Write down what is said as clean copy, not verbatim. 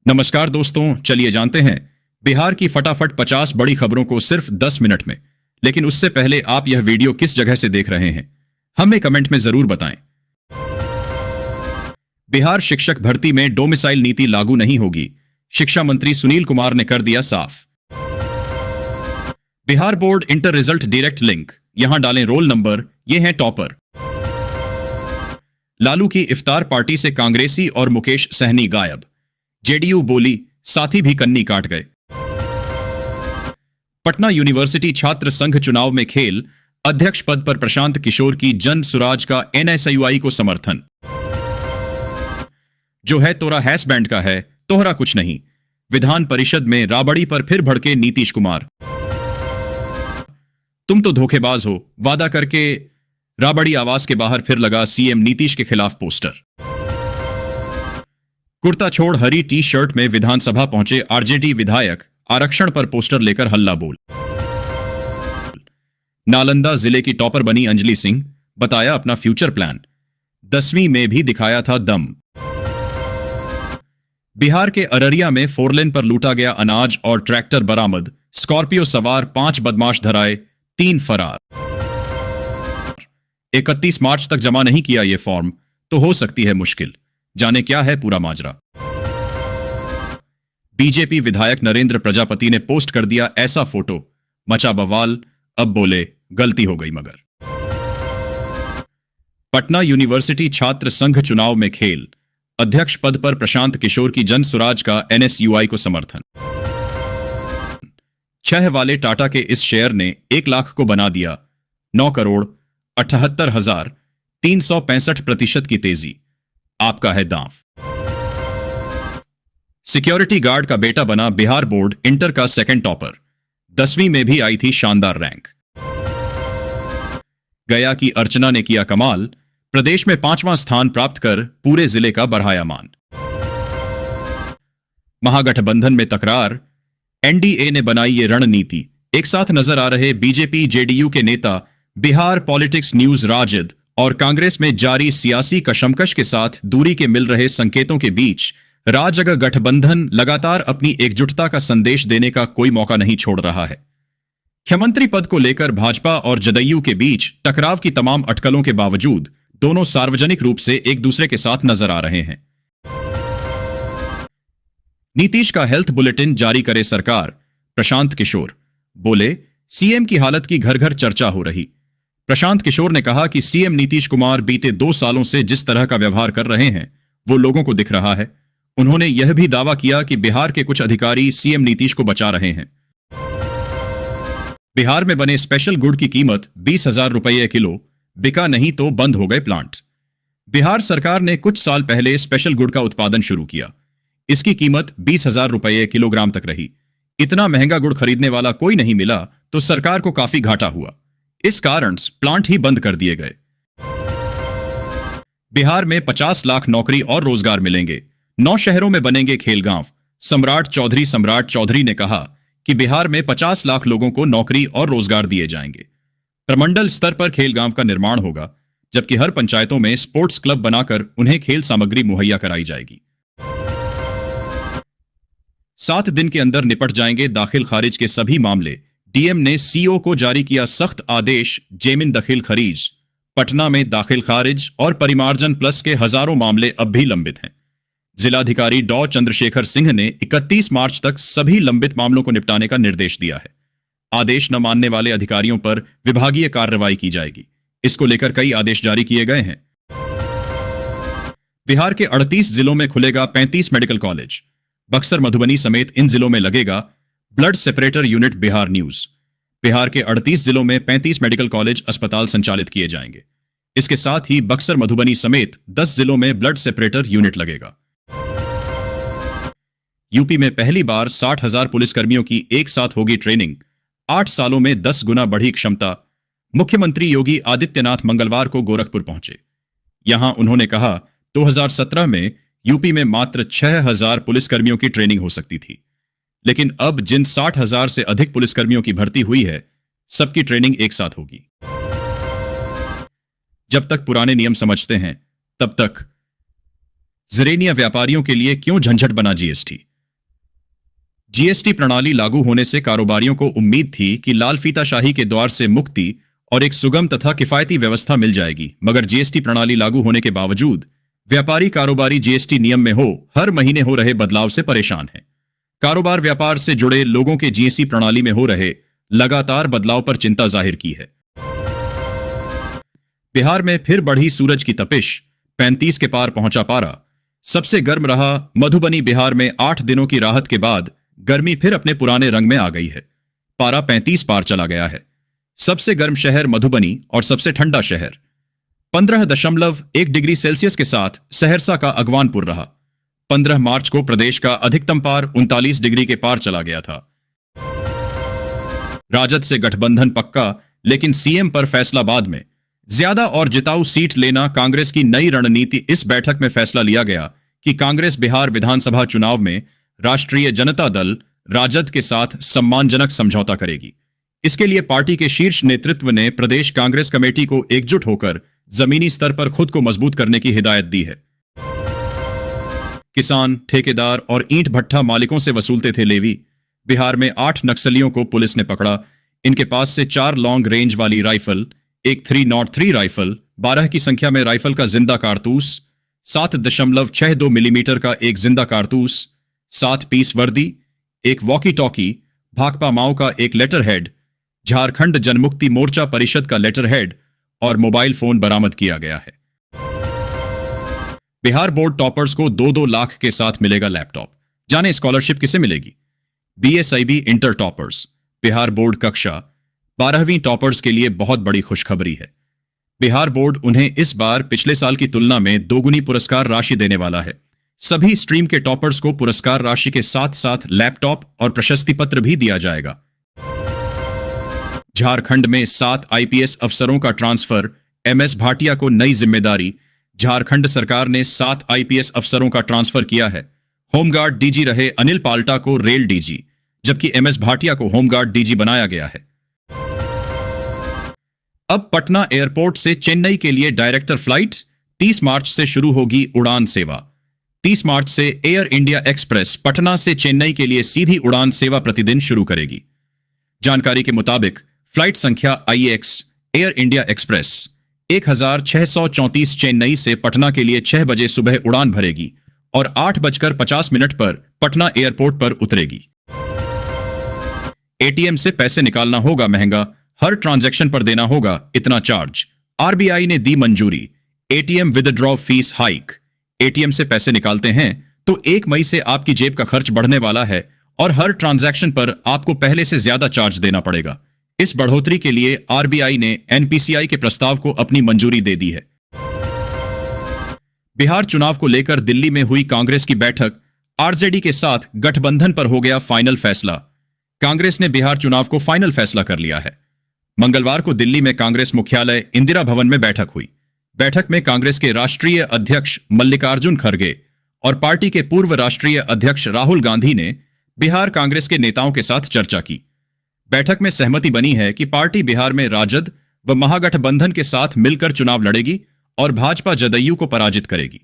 नमस्कार दोस्तों, चलिए जानते हैं बिहार की फटाफट 50 बड़ी खबरों को सिर्फ 10 मिनट में। लेकिन उससे पहले आप यह वीडियो किस जगह से देख रहे हैं, हमें कमेंट में जरूर बताएं। बिहार शिक्षक भर्ती में डोमिसाइल नीति लागू नहीं होगी, शिक्षा मंत्री सुनील कुमार ने कर दिया साफ। Bihar board inter result direct link, यहां डालें रोल नंबर, ये हैं टॉपर। लालू की इफ्तार पार्टी से कांग्रेसी और मुकेश सहनी गायब, जेडीयू बोली साथी भी कन्नी काट गए। पटना यूनिवर्सिटी छात्र संघ चुनाव में खेल, अध्यक्ष पद पर प्रशांत किशोर की जन सुराज का एनएसयूआई को समर्थन। जो है तोरा हैस बैंड का है, तोहरा कुछ नहीं, विधान परिषद में राबड़ी पर फिर भड़के नीतीश कुमार। तुम तो धोखेबाज हो, वादा करके राबड़ी आवास के बाहर फिर लगा सीएम नीतीश के खिलाफ पोस्टर। कुर्ता छोड़ हरी टी शर्ट में विधानसभा पहुंचे आरजेडी विधायक, आरक्षण पर पोस्टर लेकर हल्ला बोल। नालंदा जिले की टॉपर बनी अंजलि सिंह, बताया अपना फ्यूचर प्लान, 10वीं में भी दिखाया था दम। बिहार के अररिया में फोरलेन पर लूटा गया अनाज और ट्रैक्टर बरामद, स्कॉर्पियो सवार 5 बदमाश धराए, 3 फरार। 31 मार्च तक जमा नहीं किया ये फॉर्म तो हो सकती है मुश्किल, जाने क्या है पूरा माजरा। बीजेपी विधायक नरेंद्र प्रजापति ने पोस्ट कर दिया ऐसा फोटो, मचा बवाल, अब बोले गलती हो गई मगर। पटना यूनिवर्सिटी छात्र संघ चुनाव में खेल, अध्यक्ष पद पर प्रशांत किशोर की जन सुराज का एनएसयूआई को समर्थन। 6 वाले टाटा के इस शेयर ने 1 लाख को बना दिया 9,78,365% की तेजी, आपका है दांव। सिक्योरिटी गार्ड का बेटा बना बिहार बोर्ड इंटर का सेकंड टॉपर, 10वीं में भी आई थी शानदार रैंक। गया की अर्चना ने किया कमाल, प्रदेश में 5वां स्थान प्राप्त कर पूरे जिले का बढ़ाया मान। महागठबंधन में तकरार, एनडीए ने बनाई ये रणनीति, एक साथ नजर आ रहे बीजेपी जेडीयू के नेता बिहार पॉलिटिक्स न्यूज राजद और कांग्रेस में जारी सियासी कशमकश के साथ दूरी के मिल रहे संकेतों के बीच राजग गठबंधन लगातार अपनी एकजुटता का संदेश देने का कोई मौका नहीं छोड़ रहा है। मुख्यमंत्री पद को लेकर भाजपा और जदयू के बीच टकराव की तमाम अटकलों के बावजूद दोनों सार्वजनिक रूप से एक दूसरे के साथ नजर आ रहे हैं। नीतीश का हेल्थ बुलेटिन जारी करे सरकार, प्रशांत किशोर बोले सीएम की हालत की घर घर चर्चा हो रही। प्रशांत किशोर ने कहा कि सीएम नीतीश कुमार बीते 2 सालों से जिस तरह का व्यवहार कर रहे हैं वो लोगों को दिख रहा है। उन्होंने यह भी दावा किया कि बिहार के कुछ अधिकारी सीएम नीतीश को बचा रहे हैं। बिहार में बने स्पेशल गुड़ की कीमत 20,000 रुपये किलो, बिका नहीं तो बंद हो गए प्लांट। बिहार सरकार ने कुछ साल पहले स्पेशल गुड़ का उत्पादन शुरू किया, इसकी कीमत 20,000 रुपये किलोग्राम तक रही। इतना महंगा गुड़ खरीदने वाला कोई नहीं मिला तो सरकार को काफी घाटा हुआ, इस कारण प्लांट ही बंद कर दिए गए। बिहार में 50 लाख नौकरी और रोजगार मिलेंगे, 9 शहरों में बनेंगे खेलगांव। सम्राट चौधरी ने कहा कि बिहार में 50 लाख लोगों को नौकरी और रोजगार दिए जाएंगे। प्रमंडल स्तर पर खेलगांव का निर्माण होगा, जबकि हर पंचायतों में स्पोर्ट्स क्लब बनाकर उन्हें खेल सामग्री मुहैया कराई जाएगी। 7 दिन के अंदर निपट जाएंगे दाखिल खारिज के सभी मामले, डीएम ने सीओ को जारी किया सख्त आदेश, जेमिन दखिल खारिज। पटना में दाखिल खारिज और परिमार्जन प्लस के हजारों मामले अब भी लंबित हैं। जिलाधिकारी डॉ चंद्रशेखर सिंह ने 31 मार्च तक सभी लंबित मामलों को निपटाने का निर्देश दिया है। आदेश न मानने वाले अधिकारियों पर विभागीय कार्रवाई की जाएगी, इसको लेकर कई आदेश जारी किए गए हैं। बिहार के 38 जिलों में खुलेगा 35 मेडिकल कॉलेज, बक्सर मधुबनी समेत इन जिलों में लगेगा blood separator unit. Bihar news, Bihar के 38 जिलों में 35 मेडिकल कॉलेज अस्पताल संचालित किए जाएंगे। इसके साथ ही बक्सर मधुबनी समेत 10 जिलों में ब्लड सेपरेटर यूनिट लगेगा। यूपी में पहली बार 60,000 पुलिसकर्मियों की एक साथ होगी ट्रेनिंग, 8 सालों में 10 गुना बढ़ी क्षमता। मुख्यमंत्री योगी आदित्यनाथ मंगलवार को गोरखपुर पहुंचे। यहां उन्होंने कहा 2017 में यूपी में मात्र 6,000 पुलिसकर्मियों की ट्रेनिंग हो सकती थी, लेकिन अब जिन 60,000 से अधिक पुलिसकर्मियों की भर्ती हुई है, सबकी ट्रेनिंग एक साथ होगी। जब तक पुराने नियम समझते हैं तब तक। ज़रेनिया व्यापारियों के लिए क्यों झंझट बना जीएसटी? जीएसटी प्रणाली लागू होने से कारोबारियों को उम्मीद थी कि लाल फीताशाही के द्वार से मुक्ति और एक सुगम तथा किफायती व्यवस्था मिल जाएगी, मगर जीएसटी प्रणाली लागू होने के बावजूद व्यापारी कारोबारी जीएसटी नियम में हर महीने हो रहे बदलाव से परेशान हैं। कारोबार व्यापार से जुड़े लोगों के जीएसटी प्रणाली में हो रहे लगातार बदलाव पर चिंता जाहिर की है। बिहार में फिर बढ़ी सूरज की तपिश, 35 के पार पहुंचा पारा। सबसे गर्म रहा मधुबनी। बिहार में 8 दिनों की राहत के बाद गर्मी फिर अपने पुराने रंग में आ गई है। पारा 35 पार चला गया है। सबसे गर्म शहर मधुबनी और सबसे ठंडा शहर 15.1 डिग्री सेल्सियस के साथ सहरसा का अगवानपुर रहा। 15 मार्च को प्रदेश का अधिकतम पार 39 डिग्री के पार चला गया था। राजद से गठबंधन पक्का, लेकिन सीएम पर फैसला बाद में। ज्यादा और जिताऊ सीट लेना कांग्रेस की नई रणनीति। इस बैठक में फैसला लिया गया कि कांग्रेस बिहार विधानसभा चुनाव में राष्ट्रीय जनता दल राजद के साथ सम्मानजनक समझौता करेगी। इसके लिए पार्टी के शीर्ष नेतृत्व ने प्रदेश कांग्रेस कमेटी को एकजुट होकर जमीनी स्तर पर खुद को मजबूत करने की हिदायत दी है। किसान, ठेकेदार और ईंट भट्ठा मालिकों से वसूलते थे लेवी। बिहार में 8 नक्सलियों को पुलिस ने पकड़ा। इनके पास से 4 लॉन्ग रेंज वाली राइफल, एक 303 राइफल, 12 की संख्या में राइफल का जिंदा कारतूस, 7.62 मिलीमीटर का एक जिंदा कारतूस, 7 पीस वर्दी, एक वॉकी टॉकी, भाकपा माओ का एक लेटर हेड, झारखंड जनमुक्ति मोर्चा परिषद का लेटर हेड और मोबाइल फोन बरामद किया गया है। बिहार बोर्ड टॉपर्स को 2-2 लाख के साथ मिलेगा लैपटॉप। जाने स्कॉलरशिप किसे मिलेगी? बीएसआईबी इंटर टॉपर्स बिहार बोर्ड कक्षा 12वीं टॉपर्स के लिए बहुत बड़ी खुशखबरी है। बिहार बोर्ड उन्हें इस बार पिछले साल की तुलना में दोगुनी पुरस्कार राशि देने वाला है। सभी स्ट्रीम के टॉपर्स को पुरस्कार राशि के साथ साथ लैपटॉप और प्रशस्ति पत्र भी दिया जाएगा। झारखंड में 7 आईपीएस अफसरों का ट्रांसफर, एमएस भाटिया को नई जिम्मेदारी। झारखंड सरकार ने 7 आईपीएस अफसरों का ट्रांसफर किया है। होमगार्ड डीजी रहे अनिल पाल्टा को रेल डीजी, जबकि एमएस भाटिया को होमगार्ड डीजी बनाया गया है। अब पटना एयरपोर्ट से चेन्नई के लिए डायरेक्टर फ्लाइट। 30 मार्च से शुरू होगी उड़ान सेवा। 30 मार्च से एयर इंडिया एक्सप्रेस पटना से चेन्नई के लिए सीधी उड़ान सेवा प्रतिदिन शुरू करेगी। जानकारी के मुताबिक फ्लाइट संख्या IX air India express 1634 Chennai से पटना के लिए 6 बजे सुबह उड़ान भरेगी और 8:50 पर पटना एयरपोर्ट पर उतरेगी। एटीएम से पैसे निकालना होगा महंगा, हर ट्रांजैक्शन पर देना होगा इतना चार्ज। आरबीआई ने दी मंजूरी। ATM withdraw fees hike. ATM से पैसे निकालते हैं तो 1 मई से आपकी जेब का खर्च बढ़ने वाला है और हर ट्रांजैक्शन पर आपको पहले से ज्यादा चार्ज देना पड़ेगा। इस बढ़ोतरी के लिए आरबीआई ने एनपीसीआई के प्रस्ताव को अपनी मंजूरी दे दी है। बिहार चुनाव को लेकर दिल्ली में हुई कांग्रेस की बैठक। आरजेडी के साथ गठबंधन पर हो गया फाइनल फैसला। कांग्रेस ने बिहार चुनाव को फाइनल फैसला कर लिया है। मंगलवार को दिल्ली में कांग्रेस मुख्यालय इंदिरा भवन में बैठक हुई। बैठक में कांग्रेस के राष्ट्रीय अध्यक्ष मल्लिकार्जुन खड़गे और पार्टी के पूर्व राष्ट्रीय अध्यक्ष राहुल गांधी ने बिहार कांग्रेस के नेताओं के साथ चर्चा की। बैठक में सहमति बनी है कि पार्टी बिहार में राजद व महागठबंधन के साथ मिलकर चुनाव लड़ेगी और भाजपा जदयू को पराजित करेगी।